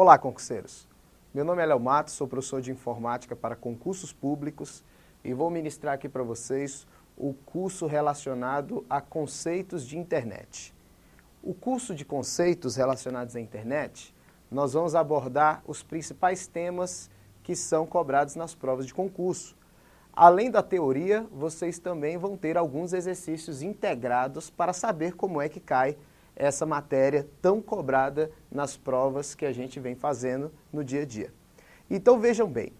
Olá, concurseiros. Meu nome é Léo Matos, sou professor de informática para concursos públicos e vou ministrar aqui para vocês o curso relacionado a conceitos de internet. O curso de conceitos relacionados à internet, nós vamos abordar os principais temas que são cobrados nas provas de concurso. Além da teoria, vocês também vão ter alguns exercícios integrados para saber como é que cai essa matéria tão cobrada nas provas que a gente vem fazendo no dia a dia. Então vejam bem,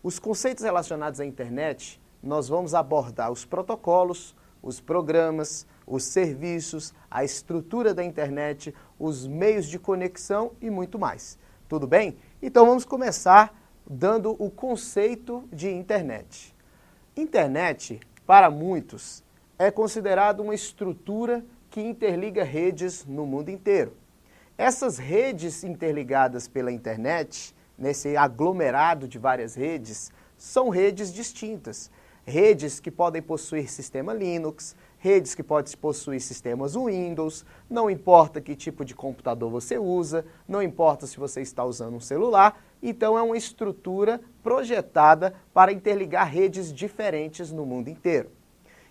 os conceitos relacionados à internet, nós vamos abordar os protocolos, os programas, os serviços, a estrutura da internet, os meios de conexão e muito mais. Tudo bem? Então vamos começar dando o conceito de internet. Internet, para muitos, é considerado uma estrutura que interliga redes no mundo inteiro. Essas redes interligadas pela internet, nesse aglomerado de várias redes, são redes distintas. Redes que podem possuir sistema Linux, redes que podem possuir sistemas Windows, não importa que tipo de computador você usa, não importa se você está usando um celular, então é uma estrutura projetada para interligar redes diferentes no mundo inteiro.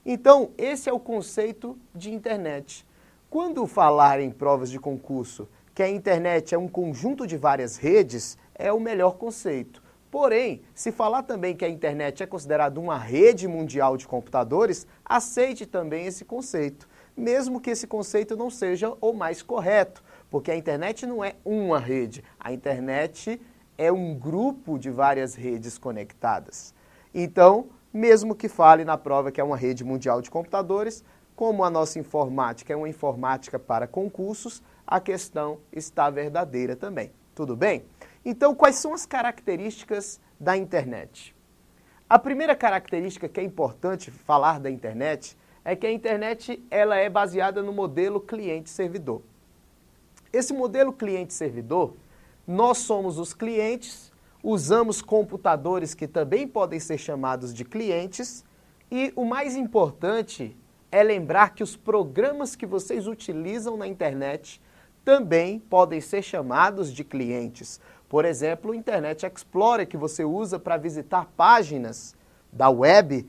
Então, esse é o conceito de internet. Quando falar em provas de concurso que a internet é um conjunto de várias redes, é o melhor conceito. Porém, se falar também que a internet é considerada uma rede mundial de computadores, aceite também esse conceito, mesmo que esse conceito não seja o mais correto, porque a internet não é uma rede, a internet é um grupo de várias redes conectadas. Então, mesmo que fale na prova que é uma rede mundial de computadores, como a nossa informática é uma informática para concursos, a questão está verdadeira também. Tudo bem? Então, quais são as características da internet? A primeira característica que é importante falar da internet é que a internet ela é baseada no modelo cliente-servidor. Esse modelo cliente-servidor, nós somos os clientes, usamos computadores que também podem ser chamados de clientes e o mais importante é lembrar que os programas que vocês utilizam na internet também podem ser chamados de clientes. Por exemplo, o Internet Explorer que você usa para visitar páginas da web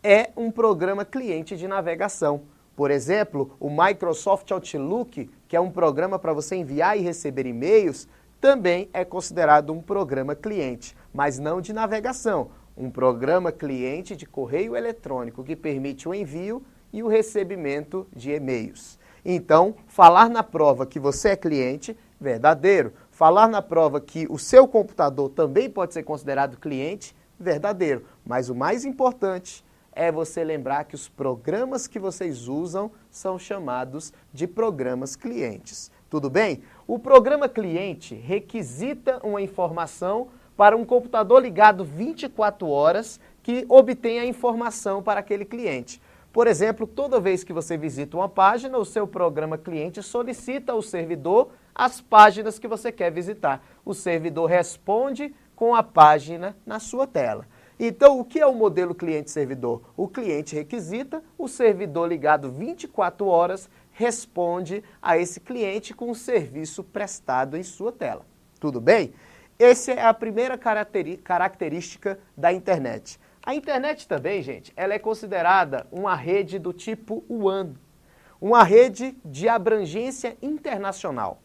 é um programa cliente de navegação. Por exemplo, o Microsoft Outlook, que é um programa para você enviar e receber e-mails, também é considerado um programa cliente, mas não de navegação. Um programa cliente de correio eletrônico que permite o envio e o recebimento de e-mails. Então, falar na prova que você é cliente, verdadeiro. Falar na prova que o seu computador também pode ser considerado cliente, verdadeiro. Mas o mais importante é você lembrar que os programas que vocês usam são chamados de programas clientes. Tudo bem? O programa cliente requisita uma informação para um computador ligado 24 horas que obtém a informação para aquele cliente. Por exemplo, toda vez que você visita uma página, o seu programa cliente solicita ao servidor as páginas que você quer visitar. O servidor responde com a página na sua tela. Então, o que é o modelo cliente-servidor? O cliente requisita, o servidor ligado 24 horas responde a esse cliente com o serviço prestado em sua tela. Tudo bem? Essa é a primeira característica da internet. A internet também, gente, ela é considerada uma rede do tipo WAN, uma rede de abrangência internacional.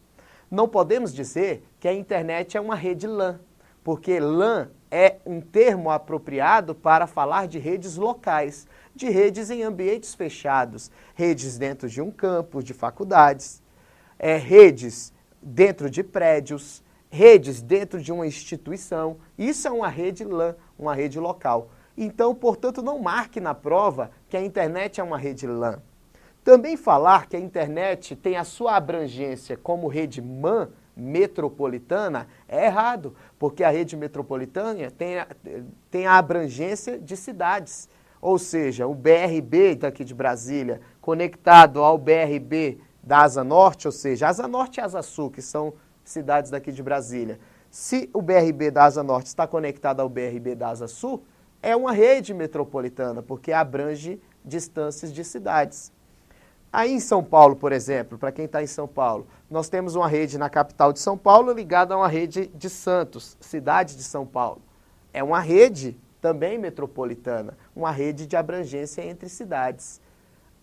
Não podemos dizer que a internet é uma rede LAN, porque LAN é um termo apropriado para falar de redes locais, de redes em ambientes fechados, redes dentro de um campus de faculdades, redes dentro de prédios, redes dentro de uma instituição. Isso é uma rede LAN, uma rede local. Então, portanto, não marque na prova que a internet é uma rede LAN. Também falar que a internet tem a sua abrangência como rede MAN, metropolitana, é errado, porque a rede metropolitana tem a abrangência de cidades. Ou seja, o BRB daqui de Brasília, conectado ao BRB da Asa Norte, ou seja, Asa Norte e Asa Sul, que são cidades daqui de Brasília. Se o BRB da Asa Norte está conectado ao BRB da Asa Sul, é uma rede metropolitana, porque abrange distâncias de cidades. Aí em São Paulo, por exemplo, para quem está em São Paulo, nós temos uma rede na capital de São Paulo ligada a uma rede de Santos, cidade de São Paulo. É uma rede também metropolitana, uma rede de abrangência entre cidades.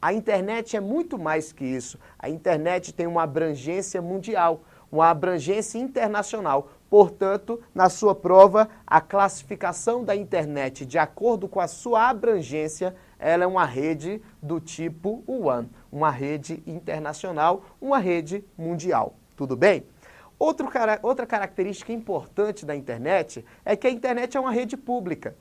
A internet é muito mais que isso. A internet tem uma abrangência mundial, uma abrangência internacional. Portanto, na sua prova, a classificação da internet, de acordo com a sua abrangência, ela é uma rede do tipo WAN, uma rede internacional, uma rede mundial. Tudo bem? Outra característica importante da internet é que a internet é uma rede pública.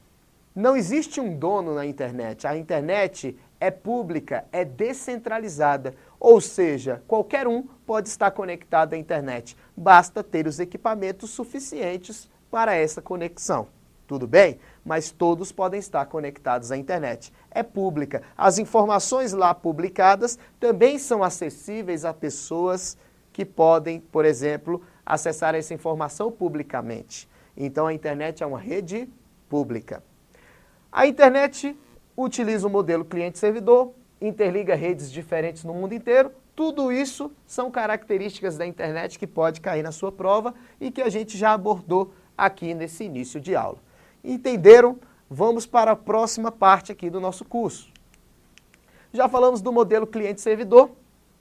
Não existe um dono na internet. A internet é pública, é descentralizada. Ou seja, qualquer um pode estar conectado à internet. Basta ter os equipamentos suficientes para essa conexão. Tudo bem? Mas todos podem estar conectados à internet. É pública. As informações lá publicadas também são acessíveis a pessoas que podem, por exemplo, acessar essa informação publicamente. Então a internet é uma rede pública. A internet utiliza o modelo cliente-servidor, interliga redes diferentes no mundo inteiro. Tudo isso são características da internet que pode cair na sua prova e que a gente já abordou aqui nesse início de aula. Entenderam? Vamos para a próxima parte aqui do nosso curso. Já falamos do modelo cliente-servidor,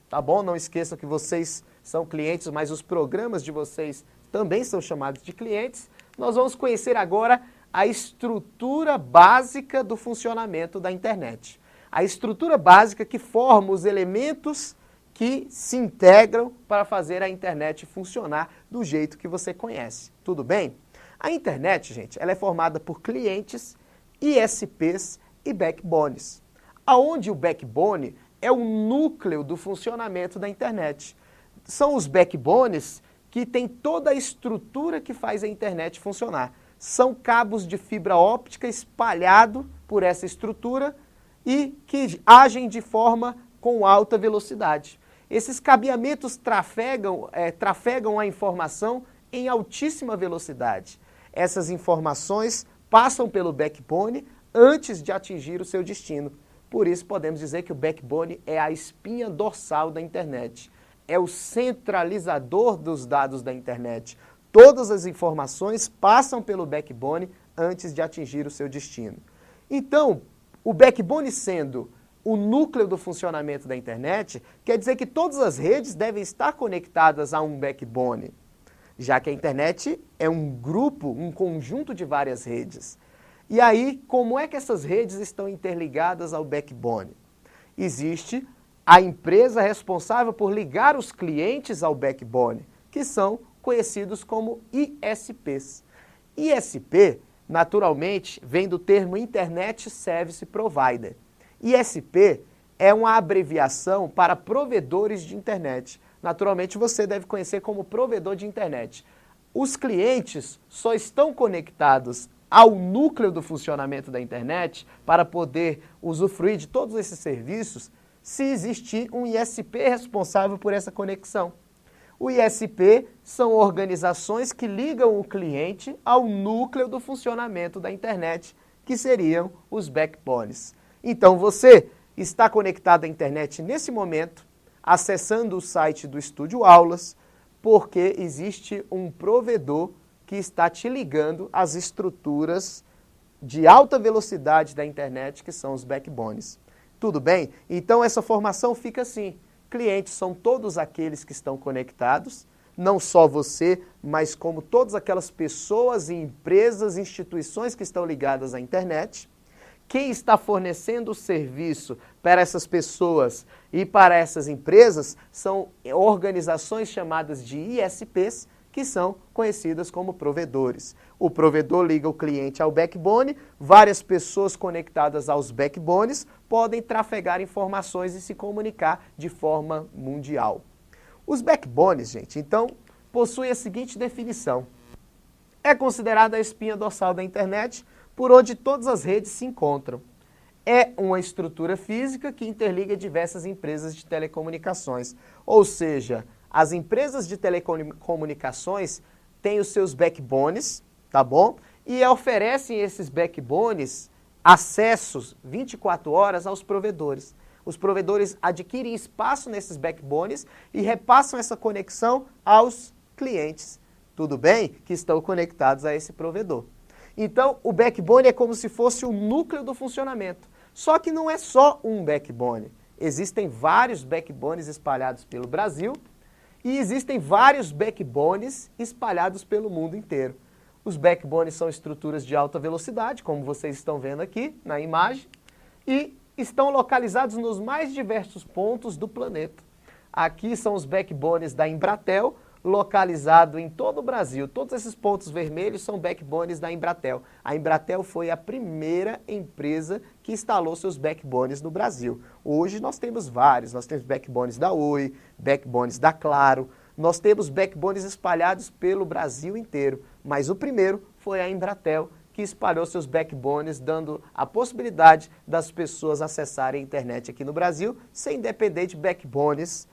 tá bom? Não esqueçam que vocês são clientes, mas os programas de vocês também são chamados de clientes. Nós vamos conhecer agora a estrutura básica do funcionamento da internet. A estrutura básica que forma os elementos que se integram para fazer a internet funcionar do jeito que você conhece. Tudo bem? A internet, gente, ela é formada por clientes, ISPs e backbones. Aonde o backbone é o núcleo do funcionamento da internet. São os backbones que têm toda a estrutura que faz a internet funcionar. São cabos de fibra óptica espalhados por essa estrutura e que agem de forma com alta velocidade. Esses cabeamentos trafegam a informação em altíssima velocidade. Essas informações passam pelo backbone antes de atingir o seu destino. Por isso podemos dizer que o backbone é a espinha dorsal da internet. É o centralizador dos dados da internet. Todas as informações passam pelo backbone antes de atingir o seu destino. Então, o backbone sendo o núcleo do funcionamento da internet, quer dizer que todas as redes devem estar conectadas a um backbone, já que a internet é um grupo, um conjunto de várias redes. E aí, como é que essas redes estão interligadas ao backbone? Existe a empresa responsável por ligar os clientes ao backbone, que são conhecidos como ISPs. ISP, naturalmente, vem do termo Internet Service Provider. ISP é uma abreviação para provedores de internet. Naturalmente, você deve conhecer como provedor de internet. Os clientes só estão conectados ao núcleo do funcionamento da internet para poder usufruir de todos esses serviços se existir um ISP responsável por essa conexão. O ISP são organizações que ligam o cliente ao núcleo do funcionamento da internet, que seriam os backbones. Então você está conectado à internet nesse momento, acessando o site do Estúdio Aulas, porque existe um provedor que está te ligando às estruturas de alta velocidade da internet, que são os backbones. Tudo bem? Então essa formação fica assim. Clientes são todos aqueles que estão conectados, não só você, mas como todas aquelas pessoas, empresas, instituições que estão ligadas à internet. Quem está fornecendo o serviço para essas pessoas e para essas empresas são organizações chamadas de ISPs, que são conhecidas como provedores. O provedor liga o cliente ao backbone, várias pessoas conectadas aos backbones podem trafegar informações e se comunicar de forma mundial. Os backbones, gente, então, possuem a seguinte definição. É considerada a espinha dorsal da internet, por onde todas as redes se encontram. É uma estrutura física que interliga diversas empresas de telecomunicações. Ou seja, as empresas de telecomunicações têm os seus backbones, tá bom? E oferecem esses backbones acessos 24 horas aos provedores. Os provedores adquirem espaço nesses backbones e repassam essa conexão aos clientes, tudo bem? Que estão conectados a esse provedor. Então, o backbone é como se fosse o núcleo do funcionamento. Só que não é só um backbone. Existem vários backbones espalhados pelo Brasil e existem vários backbones espalhados pelo mundo inteiro. Os backbones são estruturas de alta velocidade, como vocês estão vendo aqui na imagem, e estão localizados nos mais diversos pontos do planeta. Aqui são os backbones da Embratel, localizado em todo o Brasil. Todos esses pontos vermelhos são backbones da Embratel. A Embratel foi a primeira empresa que instalou seus backbones no Brasil. Hoje nós temos vários, nós temos backbones da Oi, backbones da Claro, nós temos backbones espalhados pelo Brasil inteiro, mas o primeiro foi a Embratel, que espalhou seus backbones, dando a possibilidade das pessoas acessarem a internet aqui no Brasil, sem depender de backbones,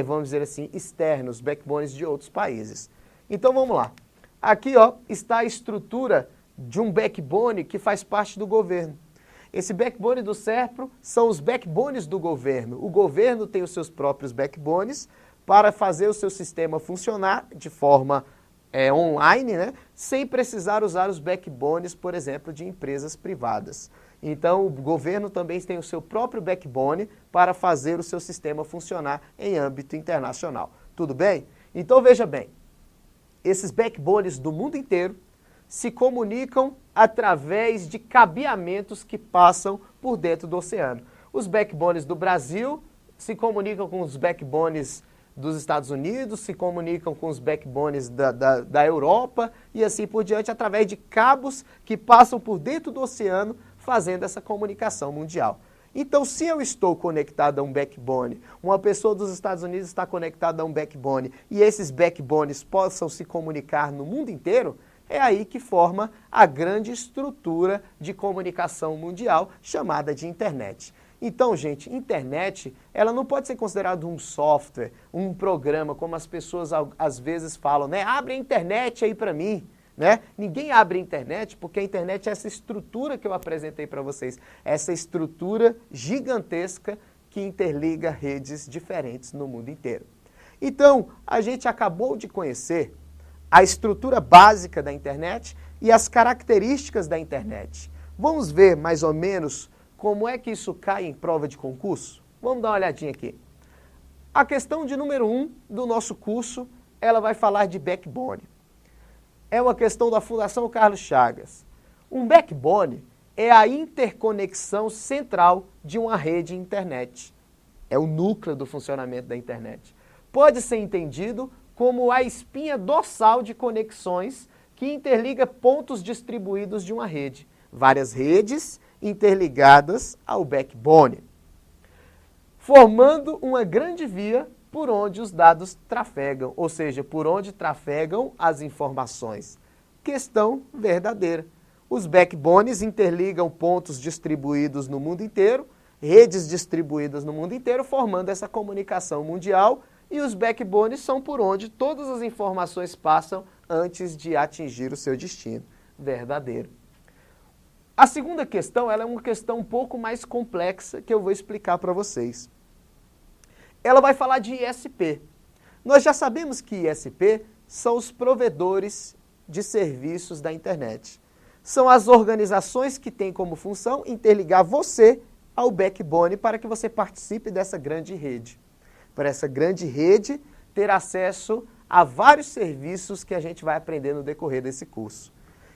vamos dizer assim, externos, backbones de outros países. Então vamos lá. Aqui está a estrutura de um backbone que faz parte do governo. Esse backbone do SERPRO são os backbones do governo. O governo tem os seus próprios backbones para fazer o seu sistema funcionar de forma online, né, sem precisar usar os backbones, por exemplo, de empresas privadas. Então, o governo também tem o seu próprio backbone para fazer o seu sistema funcionar em âmbito internacional. Tudo bem? Então, veja bem, esses backbones do mundo inteiro se comunicam através de cabeamentos que passam por dentro do oceano. Os backbones do Brasil se comunicam com os backbones dos Estados Unidos, se comunicam com os backbones da Europa e assim por diante, através de cabos que passam por dentro do oceano, fazendo essa comunicação mundial. Então, se eu estou conectado a um backbone, uma pessoa dos Estados Unidos está conectada a um backbone e esses backbones possam se comunicar no mundo inteiro, é aí que forma a grande estrutura de comunicação mundial chamada de internet. Então, gente, internet, ela não pode ser considerada um software, um programa, como as pessoas às vezes falam, né? Abre a internet aí para mim. Né? Ninguém abre a internet porque a internet é essa estrutura que eu apresentei para vocês, essa estrutura gigantesca que interliga redes diferentes no mundo inteiro. Então, a gente acabou de conhecer a estrutura básica da internet e as características da internet. Vamos ver mais ou menos como é que isso cai em prova de concurso? Vamos dar uma olhadinha aqui. A questão de número 1 do nosso curso, ela vai falar de backbone. É uma questão da Fundação Carlos Chagas. Um backbone é a interconexão central de uma rede internet. É o núcleo do funcionamento da internet. Pode ser entendido como a espinha dorsal de conexões que interliga pontos distribuídos de uma rede. Várias redes interligadas ao backbone, formando uma grande via por onde os dados trafegam, ou seja, por onde trafegam as informações. Questão verdadeira. Os backbones interligam pontos distribuídos no mundo inteiro, redes distribuídas no mundo inteiro, formando essa comunicação mundial, e os backbones são por onde todas as informações passam antes de atingir o seu destino. Verdadeiro. A segunda questão, ela é uma questão um pouco mais complexa que eu vou explicar para vocês. Ela vai falar de ISP. Nós já sabemos que ISP são os provedores de serviços da internet. São as organizações que têm como função interligar você ao backbone para que você participe dessa grande rede. Para essa grande rede ter acesso a vários serviços que a gente vai aprender no decorrer desse curso.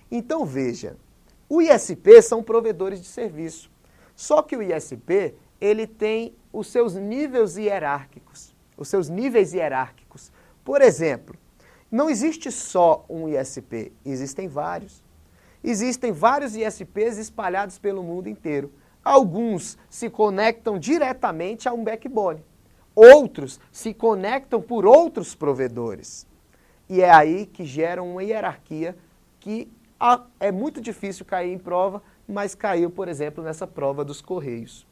Então veja, o ISP são provedores de serviço. Só que o ISP, ele tem os seus níveis hierárquicos. Por exemplo, não existe só um ISP, existem vários. Existem vários ISPs espalhados pelo mundo inteiro. Alguns se conectam diretamente a um backbone. Outros se conectam por outros provedores. E é aí que gera uma hierarquia que é muito difícil cair em prova, mas caiu, por exemplo, nessa prova dos Correios.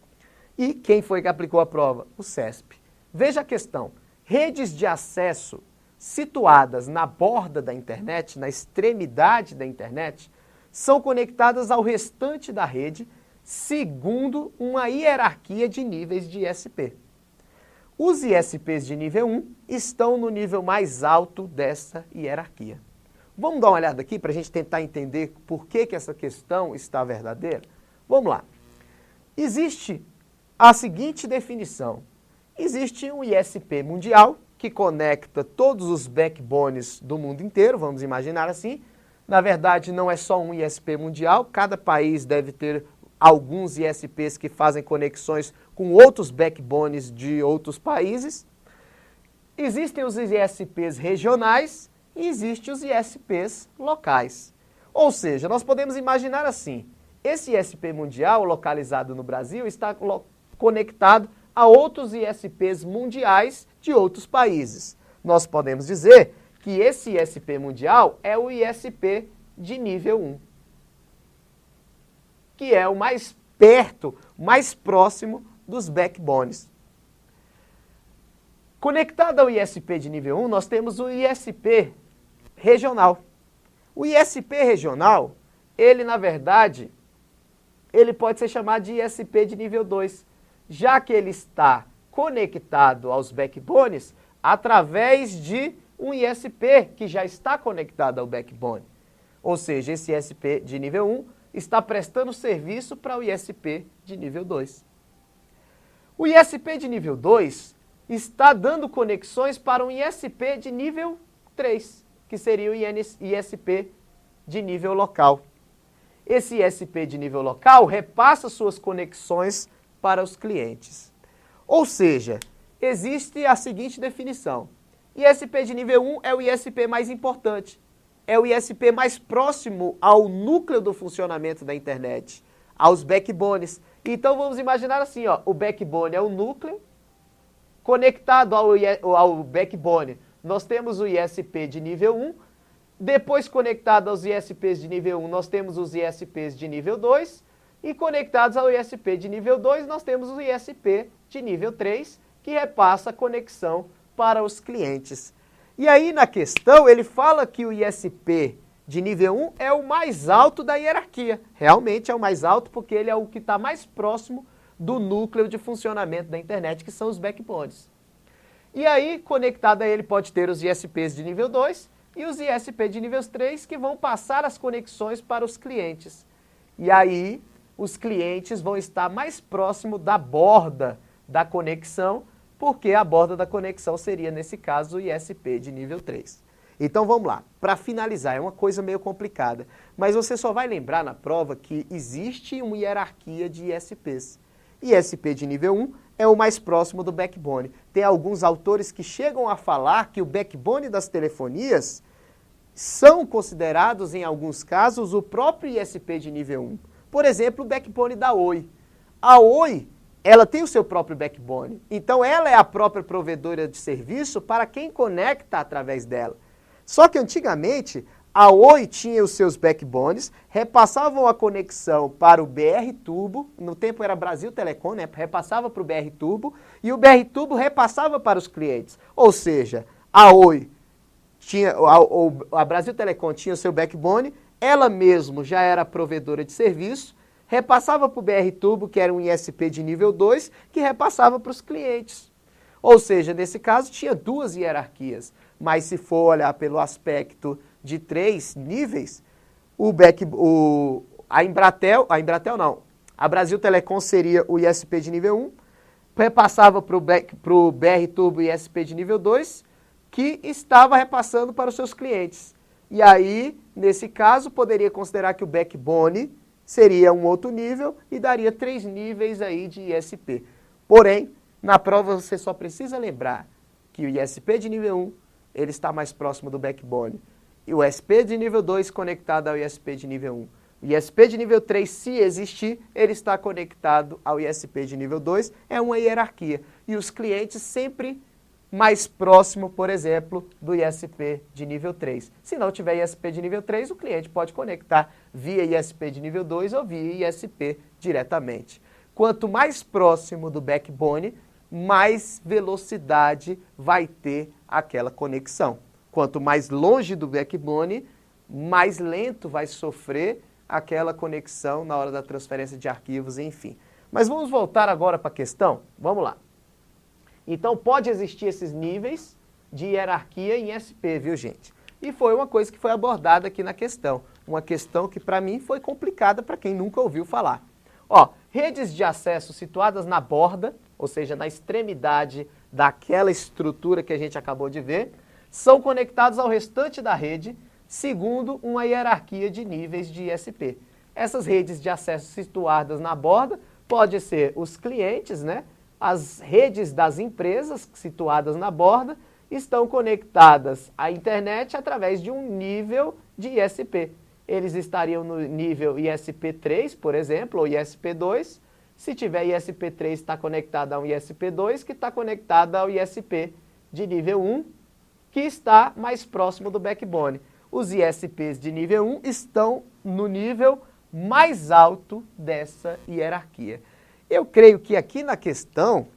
E quem foi que aplicou a prova? O CESP. Veja a questão. Redes de acesso situadas na borda da internet, na extremidade da internet, são conectadas ao restante da rede segundo uma hierarquia de níveis de ISP. Os ISPs de nível 1 estão no nível mais alto dessa hierarquia. Vamos dar uma olhada aqui para a gente tentar entender por que essa questão está verdadeira? Vamos lá. Existe a seguinte definição. Existe um ISP mundial que conecta todos os backbones do mundo inteiro, vamos imaginar assim. Na verdade, não é só um ISP mundial, cada país deve ter alguns ISPs que fazem conexões com outros backbones de outros países. Existem os ISPs regionais e existem os ISPs locais. Ou seja, nós podemos imaginar assim, esse ISP mundial localizado no Brasil está conectado a outros ISPs mundiais de outros países. Nós podemos dizer que esse ISP mundial é o ISP de nível 1, que é o mais perto, mais próximo dos backbones. Conectado ao ISP de nível 1, nós temos o ISP regional. O ISP regional, ele na verdade, ele pode ser chamado de ISP de nível 2, já que ele está conectado aos backbones através de um ISP que já está conectado ao backbone. Ou seja, esse ISP de nível 1 está prestando serviço para o ISP de nível 2. O ISP de nível 2 está dando conexões para um ISP de nível 3, que seria o ISP de nível local. Esse ISP de nível local repassa suas conexões para os clientes. Ou seja, existe a seguinte definição. ISP de nível 1 é o ISP mais importante. É o ISP mais próximo ao núcleo do funcionamento da internet, aos backbones. Então vamos imaginar assim, ó, o backbone é o núcleo, conectado ao backbone nós temos o ISP de nível 1, depois conectado aos ISPs de nível 1 nós temos os ISPs de nível 2, e conectados ao ISP de nível 2 nós temos o ISP de nível 3, que repassa a conexão para os clientes. E aí na questão ele fala que o ISP de nível 1 é o mais alto da hierarquia. Realmente é o mais alto porque ele é o que está mais próximo do núcleo de funcionamento da internet, que são os backbones. E aí, conectado a ele, pode ter os ISPs de nível 2 e os ISP de nível 3, que vão passar as conexões para os clientes. E aí, os clientes vão estar mais próximo da borda da conexão, porque a borda da conexão seria, nesse caso, o ISP de nível 3. Então vamos lá, para finalizar, é uma coisa meio complicada, mas você só vai lembrar na prova que existe uma hierarquia de ISPs. ISP de nível 1 é o mais próximo do backbone. Tem alguns autores que chegam a falar que o backbone das telefonias são considerados, em alguns casos, o próprio ISP de nível 1. Por exemplo, o backbone da Oi. A Oi, ela tem o seu próprio backbone, então ela é a própria provedora de serviço para quem conecta através dela. Só que antigamente, a Oi tinha os seus backbones, repassavam a conexão para o BR Turbo, no tempo era Brasil Telecom, né? Repassava para o BR Turbo, e o BR Turbo repassava para os clientes. Ou seja, a Oi tinha, a Brasil Telecom tinha o seu backbone, ela mesmo já era provedora de serviço, repassava para o BR Turbo, que era um ISP de nível 2, que repassava para os clientes. Ou seja, nesse caso tinha duas hierarquias, mas se for olhar pelo aspecto de 3 níveis, a Brasil Telecom seria o ISP de nível 1, repassava para o BR Turbo ISP de nível 2, que estava repassando para os seus clientes. E aí, nesse caso, poderia considerar que o backbone seria um outro nível e daria 3 níveis aí de ISP. Porém, na prova você só precisa lembrar que o ISP de nível 1 ele está mais próximo do backbone. E o ISP de nível 2 conectado ao ISP de nível 1. O ISP de nível 3, se existir, ele está conectado ao ISP de nível 2, é uma hierarquia. E os clientes sempre mais próximo, por exemplo, do ISP de nível 3. Se não tiver ISP de nível 3, o cliente pode conectar via ISP de nível 2 ou via ISP diretamente. Quanto mais próximo do backbone, mais velocidade vai ter aquela conexão. Quanto mais longe do backbone, mais lento vai sofrer aquela conexão na hora da transferência de arquivos, enfim. Mas vamos voltar agora para a questão? Vamos lá. Então, pode existir esses níveis de hierarquia em SP, viu, gente? E foi uma coisa que foi abordada aqui na questão. Uma questão que, para mim, foi complicada para quem nunca ouviu falar. Ó, redes de acesso situadas na borda, ou seja, na extremidade daquela estrutura que a gente acabou de ver, são conectadas ao restante da rede, segundo uma hierarquia de níveis de ISP. Essas redes de acesso situadas na borda podem ser os clientes, né? As redes das empresas situadas na borda estão conectadas à internet através de um nível de ISP. Eles estariam no nível ISP3, por exemplo, ou ISP2. Se tiver ISP3, está conectado a um ISP2, que está conectado ao ISP de nível 1, que está mais próximo do backbone. Os ISPs de nível 1 estão no nível mais alto dessa hierarquia. Eu creio que aqui na questão,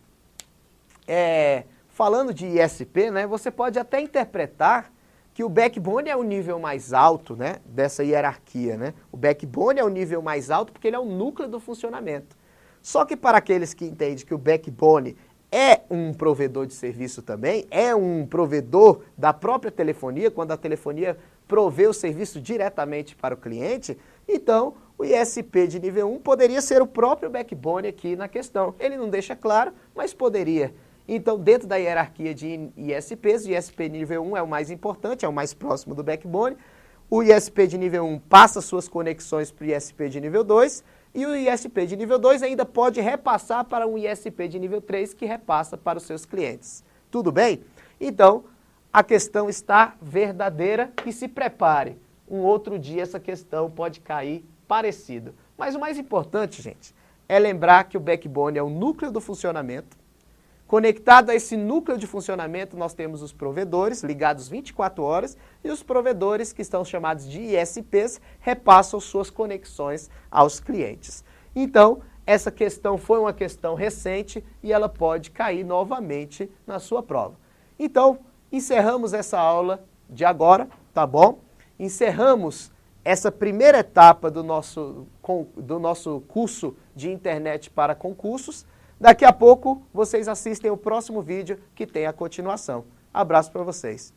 falando de ISP, né, você pode até interpretar que o backbone é o nível mais alto, né, dessa hierarquia. Né? O backbone é o nível mais alto porque ele é o núcleo do funcionamento. Só que para aqueles que entendem que o backbone é um provedor de serviço também, é um provedor da própria telefonia, quando a telefonia provê o serviço diretamente para o cliente, então o ISP de nível 1 poderia ser o próprio backbone aqui na questão. Ele não deixa claro, mas poderia. Então, dentro da hierarquia de ISPs, o ISP nível 1 é o mais importante, é o mais próximo do backbone. O ISP de nível 1 passa suas conexões para o ISP de nível 2, e o ISP de nível 2 ainda pode repassar para um ISP de nível 3 que repassa para os seus clientes. Tudo bem? Então, a questão está verdadeira e se prepare. Um outro dia essa questão pode cair parecido. Mas o mais importante, gente, é lembrar que o backbone é o núcleo do funcionamento. Conectado a esse núcleo de funcionamento, nós temos os provedores, ligados 24 horas, e os provedores, que estão chamados de ISPs, repassam suas conexões aos clientes. Então, essa questão foi uma questão recente e ela pode cair novamente na sua prova. Então, encerramos essa aula de agora, tá bom? Encerramos essa primeira etapa do nosso curso de internet para concursos. Daqui a pouco vocês assistem o próximo vídeo que tem a continuação. Abraço para vocês.